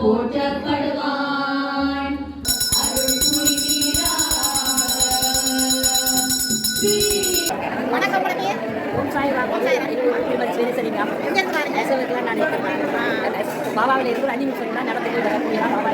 போற்றப்படுவான் அருள் வணக்கம் மனைவி. ஓம் சாய் சரி சரிங்க. எங்கே இருக்கிறாருங்க? நான் இருக்கிறேன். பாபாவில் இருக்கிற அன்னி மிஷன் நடத்திட்டு வரக்கூடிய பாபா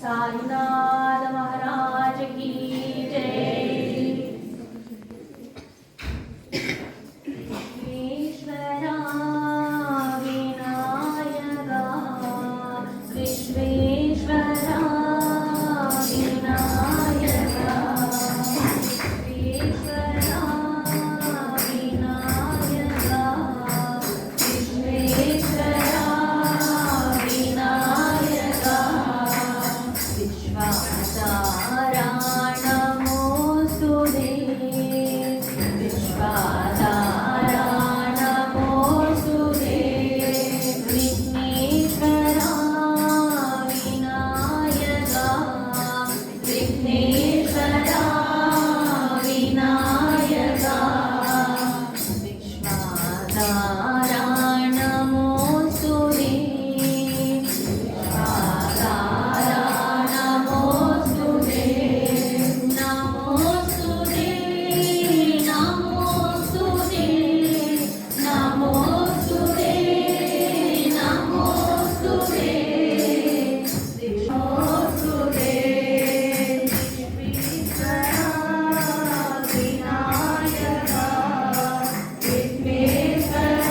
साईनाथ महाराज की जय। विश्वेश्वरा विनायका विश्वेश्वरा विनायका विश्वेश्वरा विनायका विश्वेश्वरा विनायका विश्वाधारा नमोस्तुते विश्वाधारा नमोस्तुते विघ्नेश्वरा विनायका विघ्नेश्वरा विनायका विश्वाधारा नमोस्तुते विश्वाधारा नमोस्तुते नमोस्तुते नमोस्तुते नमोस्तुते नमोस्तुते नमोस्तुते विश्वेश्वरा विनायका विघ्नेश्वरा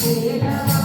வேலவா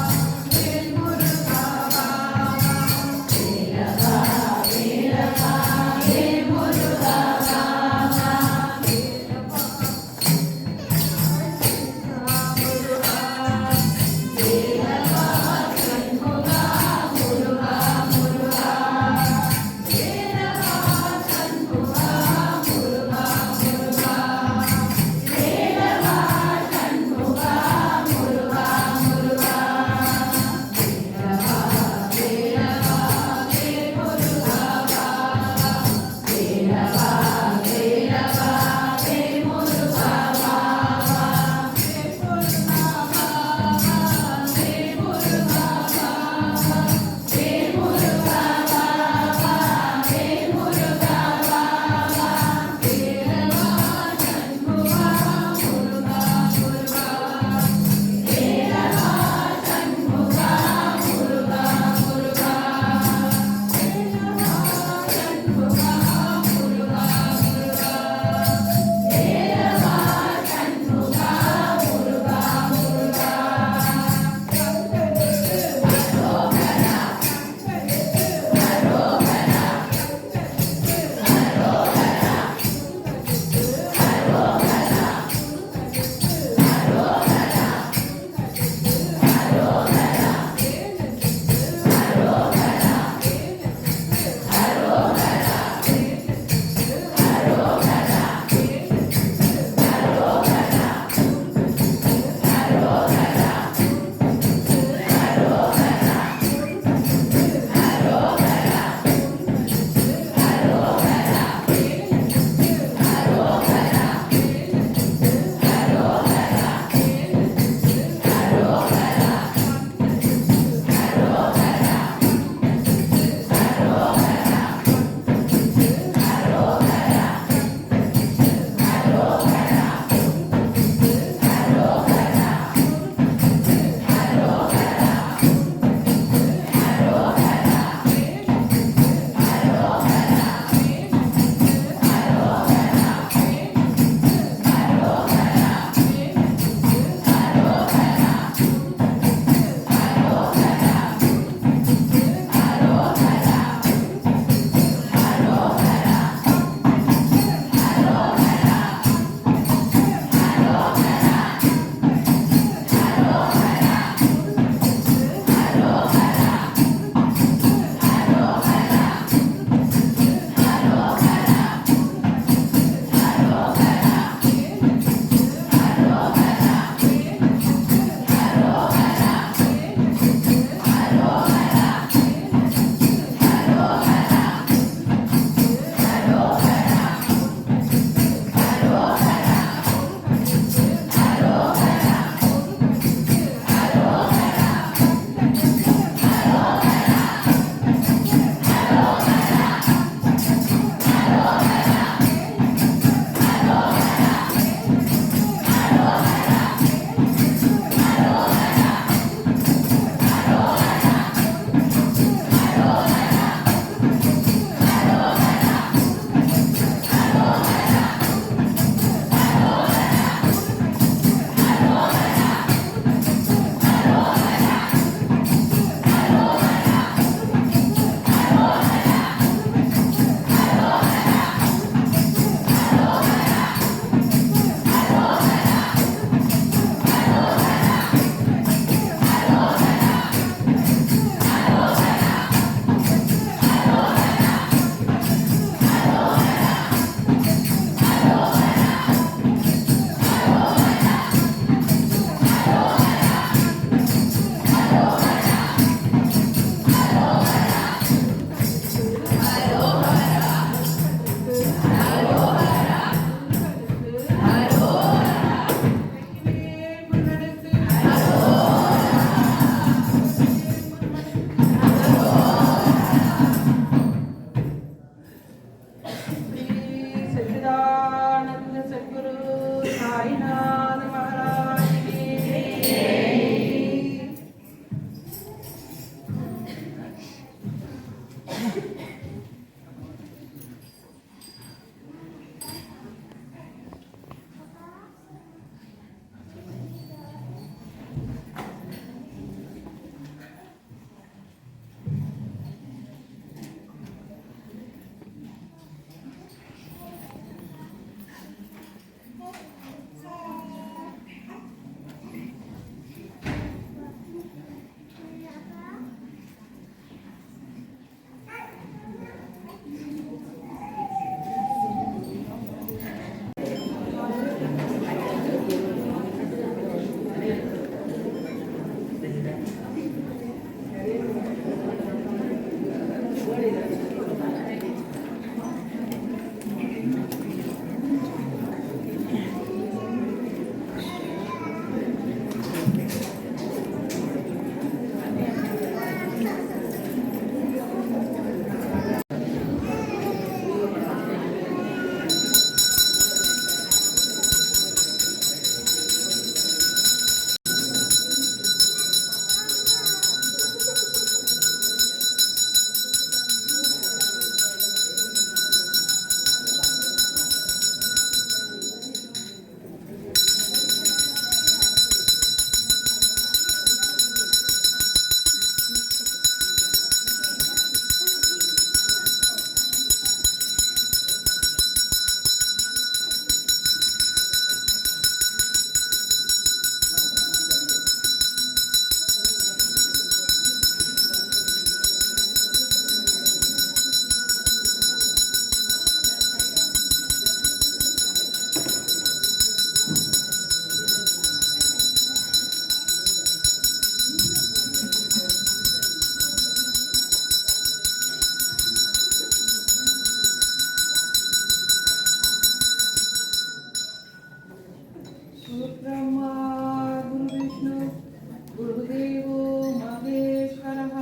गुरुदेवो महेश्वरः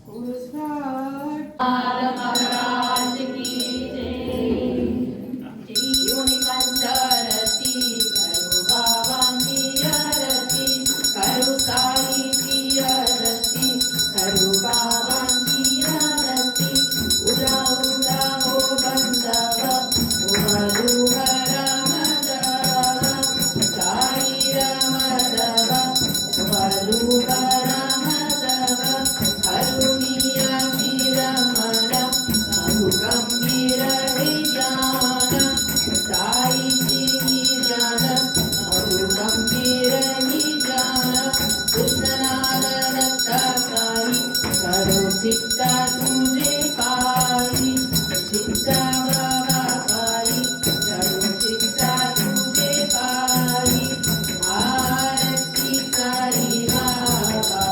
गुरुसाक्षात् महाराज की जय। जीवनी संचरती करो बाबांची आरती, करो साईची आरती, करो बाबांची आरती। उरा उरा हो बंधव, उहरू रमदव, साई रमदव, उहरू रमदव, करुणीय रमण, बहु गंभीर ज्ञान, साई ज्ञान, बहु गंभीर ज्ञान। कृष्णनाद रत्नकारी, करो चित्ता तुझे पाई, चित्ता बाबा पाई, करो चित्ता तुझे पाई। आरती साई बाबा,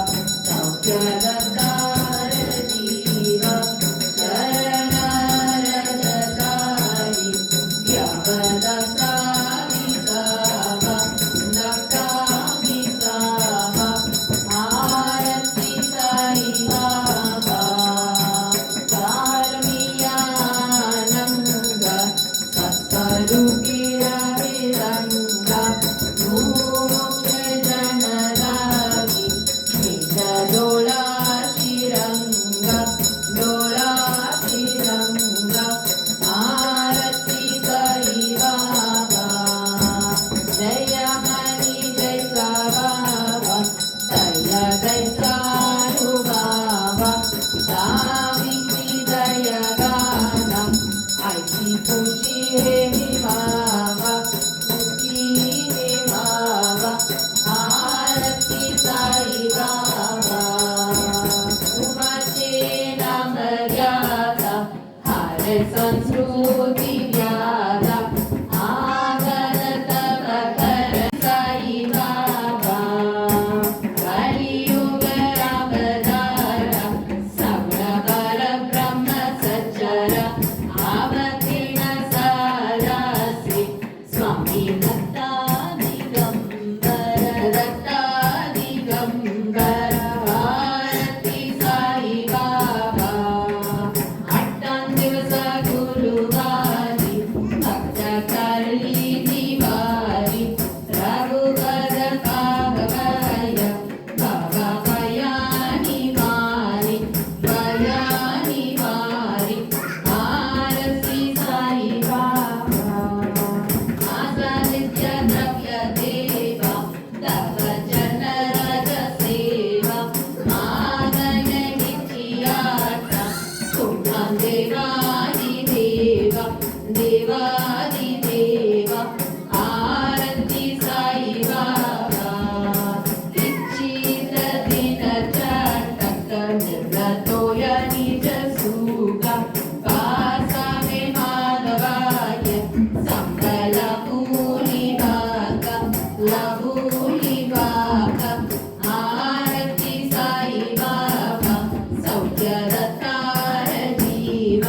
सौख्यदार जीव, शरणारतकारी, यवदसामि सावा, नकामि सावा। आरती साई बाबा, कारमियानंद, सत्स्वरूपिरविरंग, मोक्ष जनरागी, निज डोला शिरंग, डोला शिरंग। आरती साई बाबा, जय हरि जय बाबा, जय जय सानुबाबा, दाविसी जय गाना, ऐसी खुशी है मी बाबा, खुशी है बाबा। आरती साई बाबा, तुमचे नाम ज्ञाता, हर संस्कृती व्यादा, आगत कर साई बाबा। कलियुग अवतारा, सगुण परब्रह्म सच्चर, अवतीर्ण सारासी, स्वामी दत्ता दिगंबर, दत्ता दिगंबर। आरती साई बाबा, दिवस गुरुवारी, भक्त करली दिवारी, रघुपद पावय, बाबा बयानी वारी, बयानी वारी। आरती साई बाबा, माझा नित्य द्रव्य देवा, तव जन रज सेवा, मागण नित्याचा, पुन्हा देवादी देवा, देवादी देवा। आरती साई बाबा, इच्छित दिन चटक, निर्लतोय निज सुगा, पासावे माधवाय, संबल भूली भागा, लभूली भागा। आरती साई बाबा, सौख्यदातार जीव,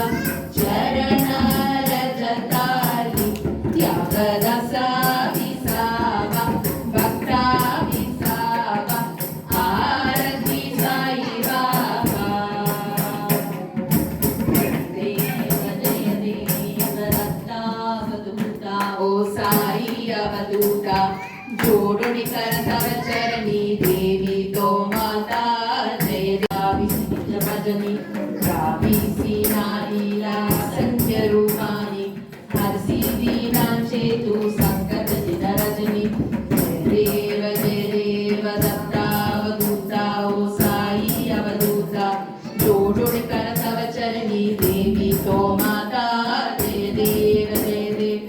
शरणारतकारी, त्यागदासा विसावा, भक्ता विसावा। आरती साई बाबा, देव जय देव दत्तावधूता, ओ साई अवधूता, जोडुनि कर तव चरणी, देवी तो माता जय देवी निज भजनी, गावीसी नारीला संख्य रूपानी, हरसी दीनांचे तू संकट दिन रजनी। जय देव दत्तावधूता, ओ साई अवधूता, जोडुनि कर तव चरणी, देवी तो माता जय देव जय देव।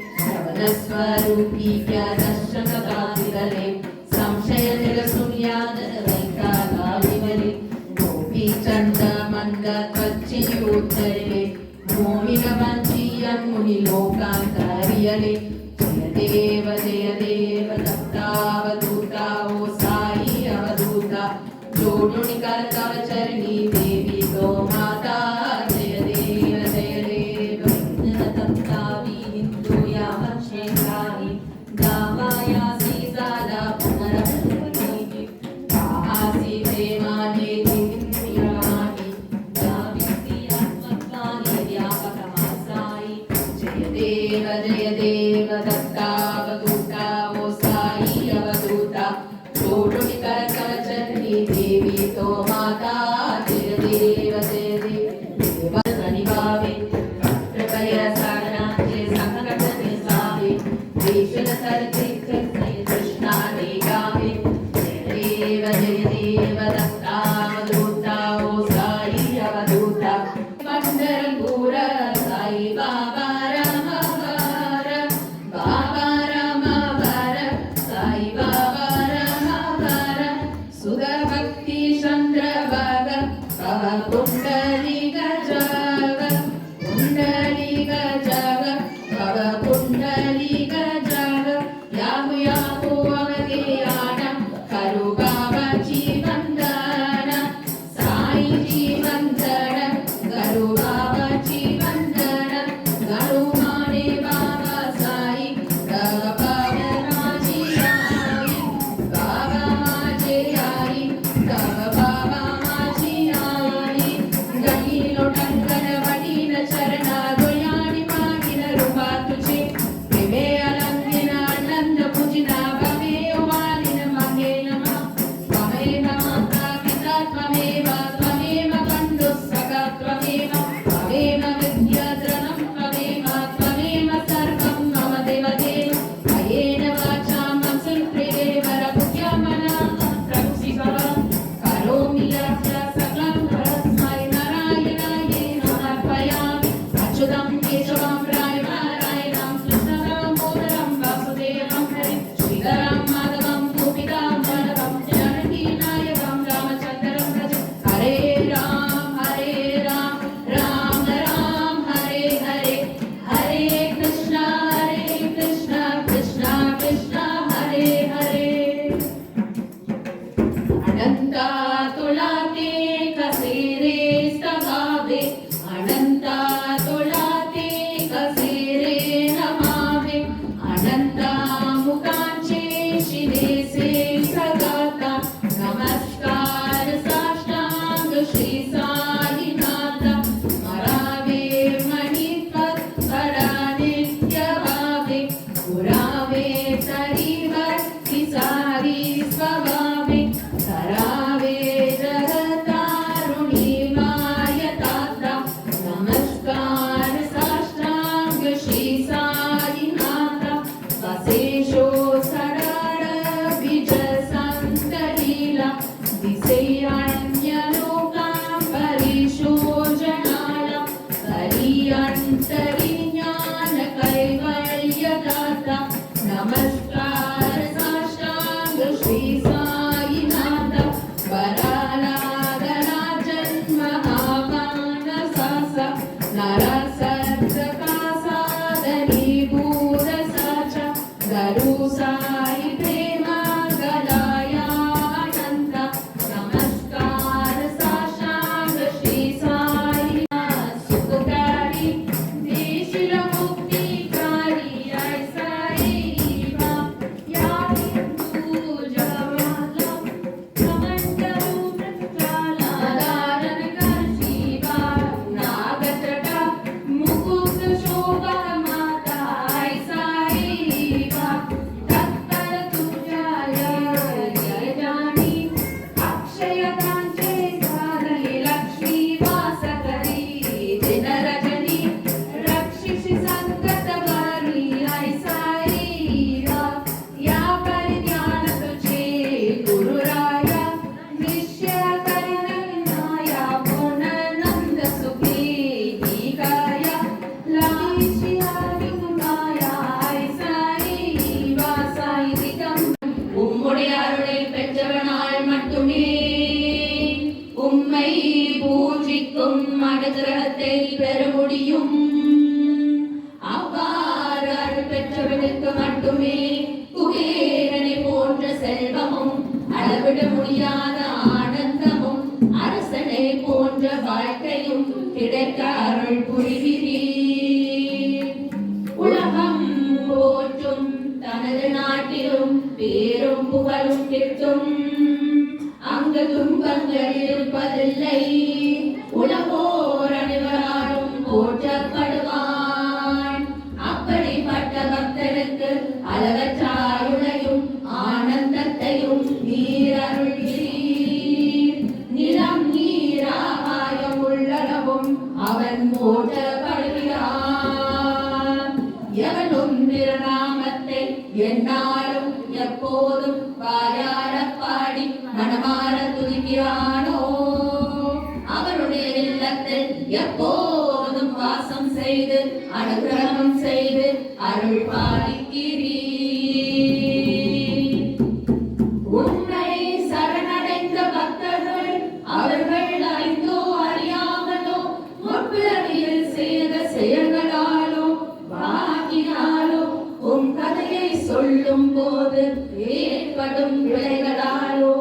स्वरूपी क्या दर्शन कातिरले, संशय निरसुन्यादन वैकालिवले, गोपी चंद मंद त्वच्छि उत्तरे, मोहिन वंचियन् मुनि लोकान्तरियले। जय देव दत्तावधूता, ओ साई अवधूता, जोडुनि कर तव चरणी, देवी तो माता जय देव जय देव। दत्ता विनिन्दु यावच्छेत्राणि, गावायासि सदा पुनरपि। देवी तो माता जय देव देवनिभावे कृपया साधनाचे संकट निसावे देशल सरचित्त कृष्णा ने गावे जय देव दत्तावधूता ओ साई अवधूता पंढरपूर साई बाबा राम हर बाबा राम हर साई बाबा राम हर सुधा भक्ति चंद्र भाग भव पुंडली गजाग पुंडली गजाग भव पुंडली गजाग याहू याहू अवधेयान करू बाबाची वंदन साईची वंदन करू बाबाची वंदन करू माने बाबा साई तव पाव माझी आई बाबा माझे आई तव बाबा माझी आई गहिलो टंकन वडीन चरणा दोयानी मागिन रूपा तुझे प्रेमे अलंगिन आनंद पूजिना भवे वालिन मगे नमः त्वमेव माता पिता त्वमेव त्वमेव बन्धुः सखा त्वमेव त्वमेव विद्याधनं त्वमेव त्वमेव सर्वं मम देवदेव अयेन वाचा मनसुप्रेम रघुज्ञमना प्रभुशिवः करोमि यत्र सकलं परस्मै नारायणाय समर्पयामि अच्युतं केशवं रायमारायणं कृष्णदामोदरं वासुदेवं हरिं श्रीधरं माधवं गोपिकां वल्लभं जानकी नायकं रामचन्द्रं भजे हरे राम राम राम हरे हरे हरे कृष्ण कृष्ण कृष्ण हरे हरे अनंता तुलाते कसेरे स्तभावे अनंता तुलाते कसेरे नमावे अनंता मुखांचे शिवेसे सगाता नमस्कार साष्टांग श्री साईनाथा मरावे मणिपत नित्य भावे पुरावे तरीवर सारी स्वभावे करावे जगतारुणी मायताता नमस्कार साष्टांग श्री साईनाथा वसेशो सरळ बीज संतलीला दिसे अन्यलोकां परीशो जनाला तरी अंतरी ज्ञान कैवल्यदाता नमस्कार साष्टांग श्री साईनाथ वराला जन्म मानसाचा नरसर्जका साधनी भूरसाचा गरु साई प्रेम गलाया अनंत नमस्कार साष्टांग श्री साईनाथ सुखकारी देशील मुक्तिकारी ऐसाई बा या हिंदू जमाला कमंडलू मृत्याला धारण करशी बा नागजटा मुकुट शोभा माता ऐसाई बा तत्पर तुझ्या जय जाणी अक्षयतांचे झाली लक्ष्मी वास करी दिन रजनी रक्षिषि संकट वारी ऐसाई बा या परिज्ञान तुझे गुरुराया निश्चय करिनाया पूर्णानंद सुखी ही काया लाईशी हरी गुणाया ऐसाई बा साई दिगं உம்முடைய அருளை பெற்றவனால் மட்டுமே உம்மை பூஜிக்கும் அனுகிரகத்தை பெற முடியும். அவ்வாறு அருள் பெற்றவனுக்கு மட்டுமே குபேரனை போன்ற செல்வமும் அளவிட முடியாத ஆனந்தமும் அரசனை போன்ற வாழ்க்கையும் கிடைக்க அருள் புரிகிறீர். உலகம் போற்றும் தனது நாட்டிலும் பேரும் புகழும் கிட்டும் அங்கு துன்பங்கள் இருப்பதில்லை. உலகோர் அனைவராலும் போற்றப்படுவான். அப்படிப்பட்ட பக்தனுக்கு அளவற்ற அருளையும் ஆனந்தத்தையும் நீர் அருள்கிறீர். எப்போதும் வாசம் செய்து அனுகிரகம் செய்து அருள் பாலிக்கிறீர். உன்னை சரணடைந்த பக்தர்கள் அவர்கள் அறிந்தோ அறியாமலோ முற்பிறவியில் செய்த செயல்களாலோ வாக்கினாலோ உன் கதையை சொல்லும் போது ஏற்படும் விளைகளாலோ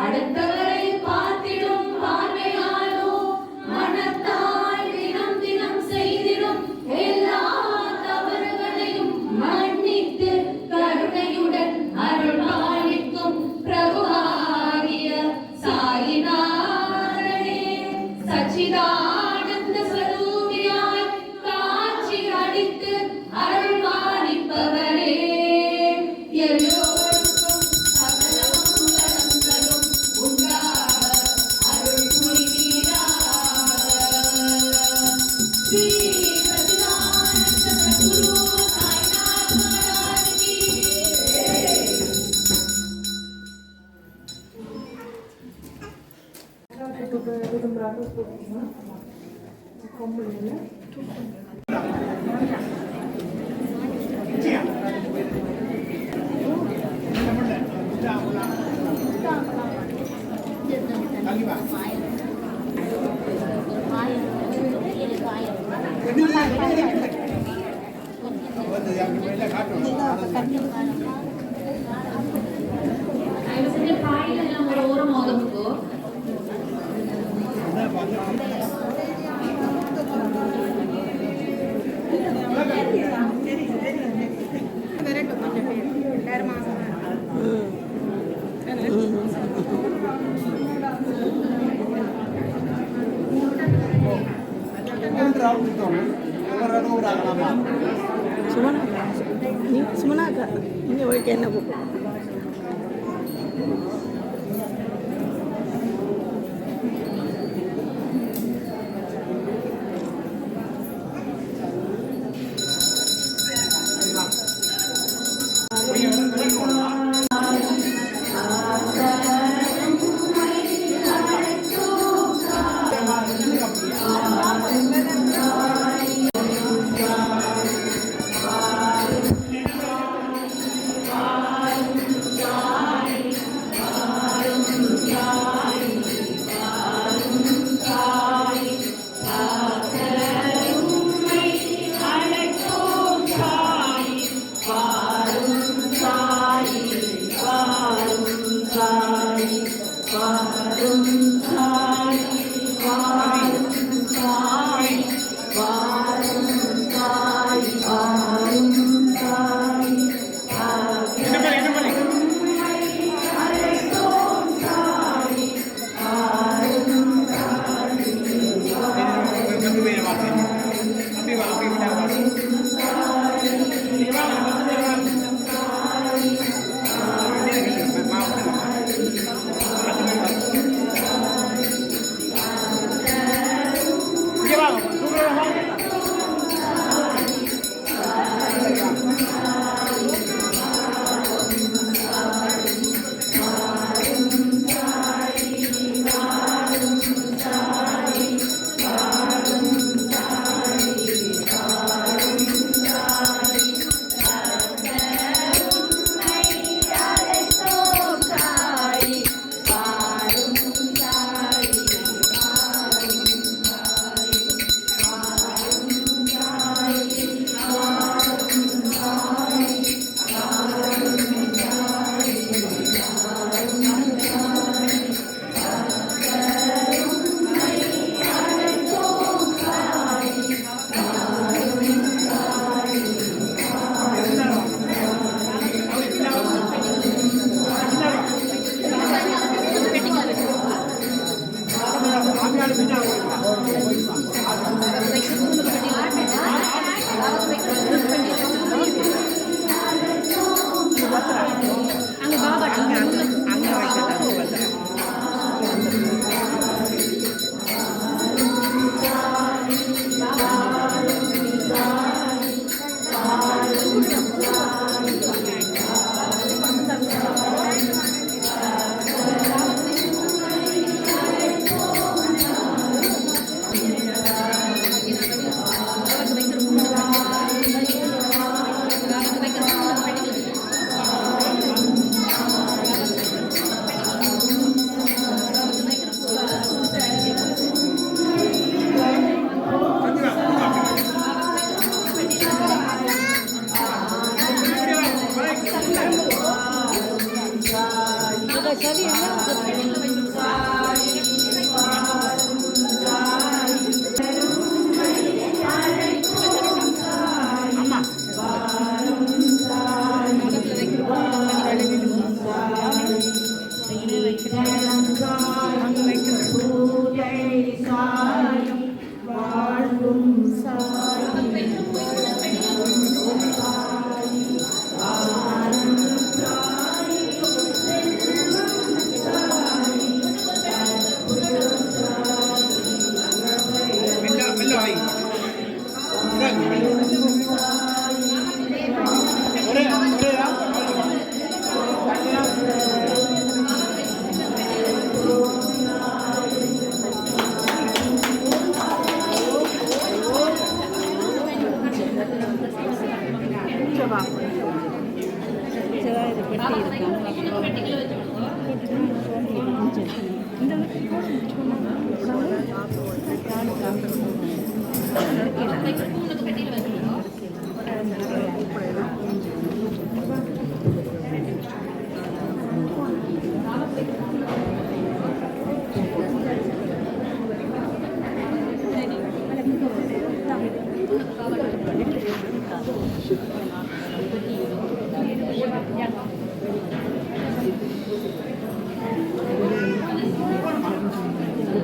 அடுத்தவரை பார்த்திடும் பார்வையாலோ மனத்தால் தினம் தினம் செய்திடும் எல்லா தவறுகளையும் மன்னித்து கருணையுடன் அருள் பாலிக்கும் பிரபுவாகிய சாயிநாதனே, சச்சிதானந்த ஸ்வரூபியாய் காட்சி அளித்து அருள் பாலிப்பவரே, எல்லோருக்கும் சகல மங்களங்களும் உண்டாக அருள் புரிவீராக. ஸ்ரீ சச்சிதானந்த சத்குரு சாய்நாத மகாராஜ் கி ஜெய். தயவு செஞ்சு காயில எல்லாம் ஒரு ஓரம் ஒதுங்கோ. சுமனாக்கா நீங்கள் போய்ட்டு என்ன கூப்பிடும்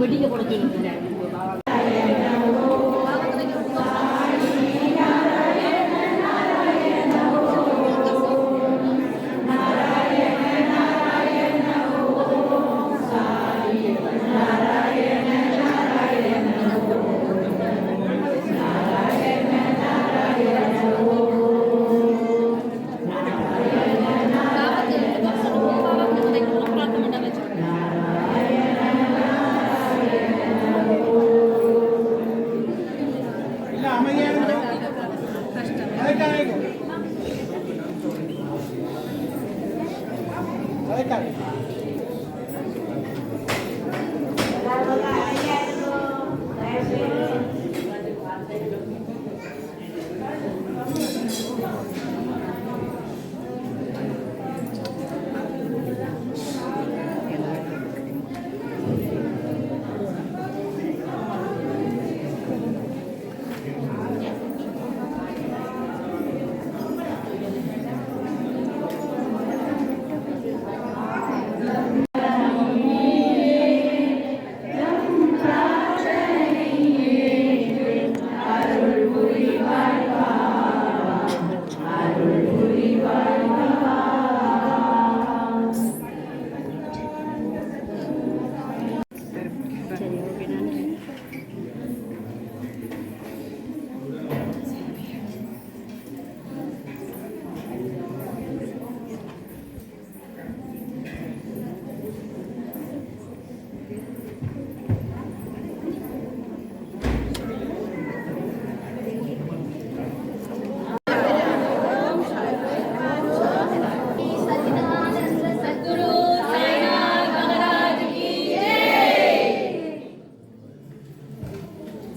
வெடிக்க போட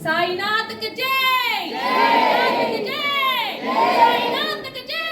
साईनाथ की जय, साईनाथ की जय, साईनाथ की जय।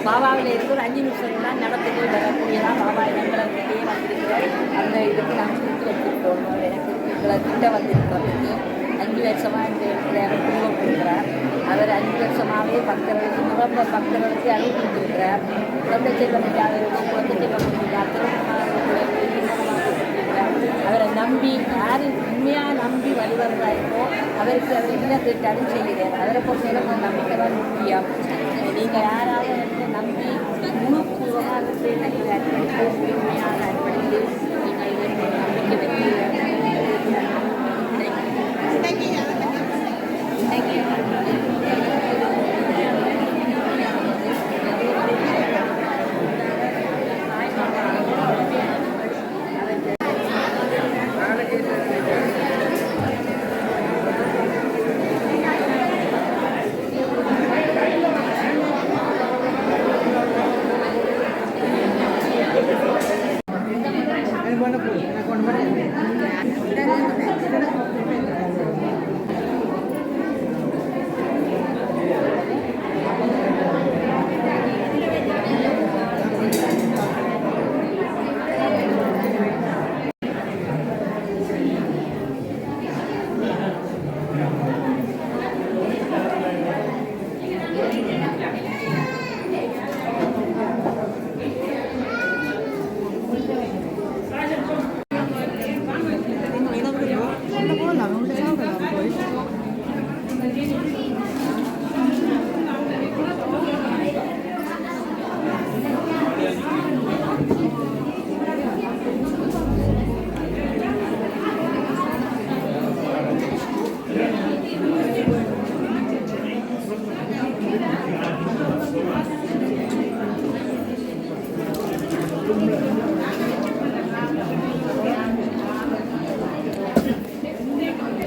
பாபாவில் இருந்து ஒரு 5 நிமிஷம் தான் நடந்து போய் வரக்கூடியதான் பாபா இடங்களை வெளியே வந்திருக்கிறேன். அந்த இதுக்கு நாங்கள் கொடுத்து வச்சுருக்கோம். எனக்கு எங்களை கிட்ட வந்திருக்கிறதுக்கு 5 வருஷமாக இந்த இடத்துல அவர் குடும்பம் கொடுக்குறார். அவர் 5 வருஷமாகவே பக்தர்களுக்கு நிரம்ப பக்தர்களுக்கு அருள் கொடுத்துருக்கிறார். குழந்தை செல்வம் இல்லாதவர்களுக்கு குழந்தை செல்வம் கொடுத்துருக்கார். அவரை நம்பி யார் உண்மையாக நம்பி வழிவந்தாயிருக்கோ அவருக்கு அவர் என்ன கேட்டாலும் செய்கிறார். அவரை பொறுத்தவரை நம்பிக்கை தான் முக்கியம். நீங்கள் யாராவது வந்து நம்பி முழுப்பூர்வமாக நீங்கள் அர்ப்பணித்து உண்மையாக அர்ப்பணித்து நீங்கள் இதை நம்பிக்கை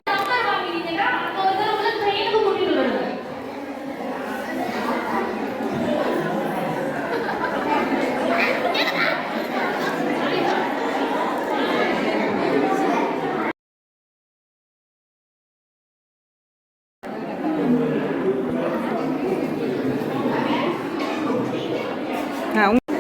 நம்பர் வாங்கிட்டீங்கன்னா அப்போ ஒரு தடவை உள்ள ட்ரெயினுக்கு கூட்டிட்டு வருங்க. ஆ